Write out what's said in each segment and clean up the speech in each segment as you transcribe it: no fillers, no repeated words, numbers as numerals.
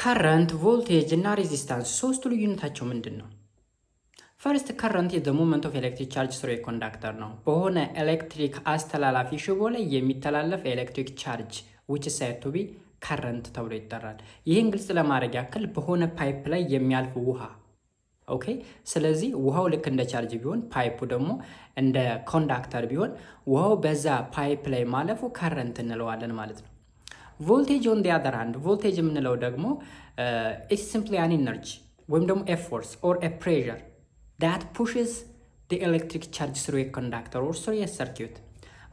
ከረንት ቮልቴጅ እና ሬዚስታንስ ሶስቱ ልዩነታቸው ምንድን ነው? ፈርስት ከረንት is the movement of electric charge through a conductor ነው። በሆነ ኤሌክትሪክ አስተላላፊ ሽቦ ላይ የሚተላለፍ ኤሌክትሪክ ቻርጅ which is said to be ከረንት ተብሎ ይጠራል። ይህን ግልጽ ለማድረግ ያክል በሆነ ፓይፕ ላይ የሚያልፍ ውሃ ኦኬ። ስለዚህ ውሃው ልክ እንደ ቻርጅ ቢሆን ፓይፑ ደግሞ እንደ ኮንዳክተር ቢሆን ውሃው በዛ ፓይፕ ላይ ማለፉ ከረንት እንለዋለን ማለት ነው። ቮልቴጅ ኦን ዲ አዘር ሃንድ ቮልቴጅ የምንለው ደግሞ ኢትስ ሲምፕሊ አን ኢነርጂ ወይም ደግሞ ኤ ፎርስ ኦር ኤ ፕሬዠር that pushes the electric charge through a conductor or through a circuit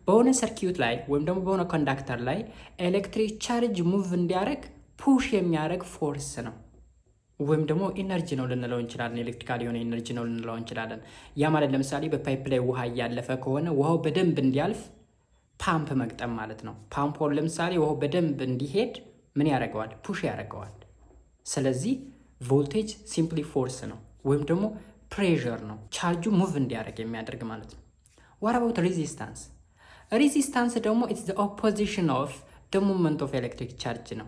በሆነ ሰርኪዩት ላይ ወይም ደግሞ በሆነ ኮንዳክተር ላይ ኤሌክትሪክ ቻርጅ ሙቭ እንዲያደርግ ፑሽ የሚያደርግ ፎርስ ነው ወይም ደግሞ ኢነርጂ ነው ልንለው እንችላለን። ኤሌክትሪካል የሆነ ኢነርጂ ነው ልንለው እንችላለን። ያ ማለት ለምሳሌ በፓይፕ ላይ ውሃ እያለፈ ከሆነ ውሃው በደንብ እንዲያልፍ ፓምፕ መግጠም ማለት ነው። ፓምፖን ለምሳሌ ውሃው በደንብ እንዲሄድ ምን ያደርገዋል? ፑሽ ያደርገዋል። ስለዚህ ቮልቴጅ ሲምፕሊ ፎርስ ነው ወይም ደግሞ ፕሬዠር ነው፣ ቻርጁ ሙቭ እንዲያደርግ የሚያደርግ ማለት ነው። ዋት አባውት ሬዚስታንስ? ሬዚስታንስ ደግሞ ኢትስ ዘ ኦፖዚሽን ኦፍ ዘ ሙቭመንት ኦፍ ኤሌክትሪክ ቻርጅ ነው።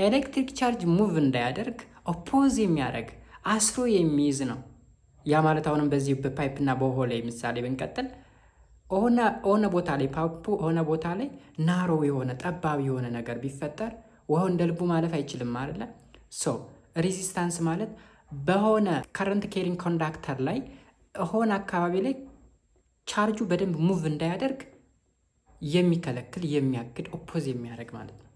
ኤሌክትሪክ ቻርጅ ሙቭ እንዳያደርግ ኦፖዝ የሚያደርግ አስሮ የሚይዝ ነው። ያ ማለት አሁንም በዚህ በፓይፕና በውሃ ላይ ምሳሌ ብንቀጥል ሆነ ቦታ ላይ ፓይፑ ሆነ ቦታ ላይ ናሮ የሆነ ጠባብ የሆነ ነገር ቢፈጠር ውሃው እንደ ልቡ ማለፍ አይችልም አይደለ? ሶ ሬዚስታንስ ማለት በሆነ ከረንት ኬሪንግ ኮንዳክተር ላይ ሆነ አካባቢ ላይ ቻርጁ በደንብ ሙቭ እንዳያደርግ የሚከለክል የሚያግድ ኦፖዝ የሚያደርግ ማለት ነው።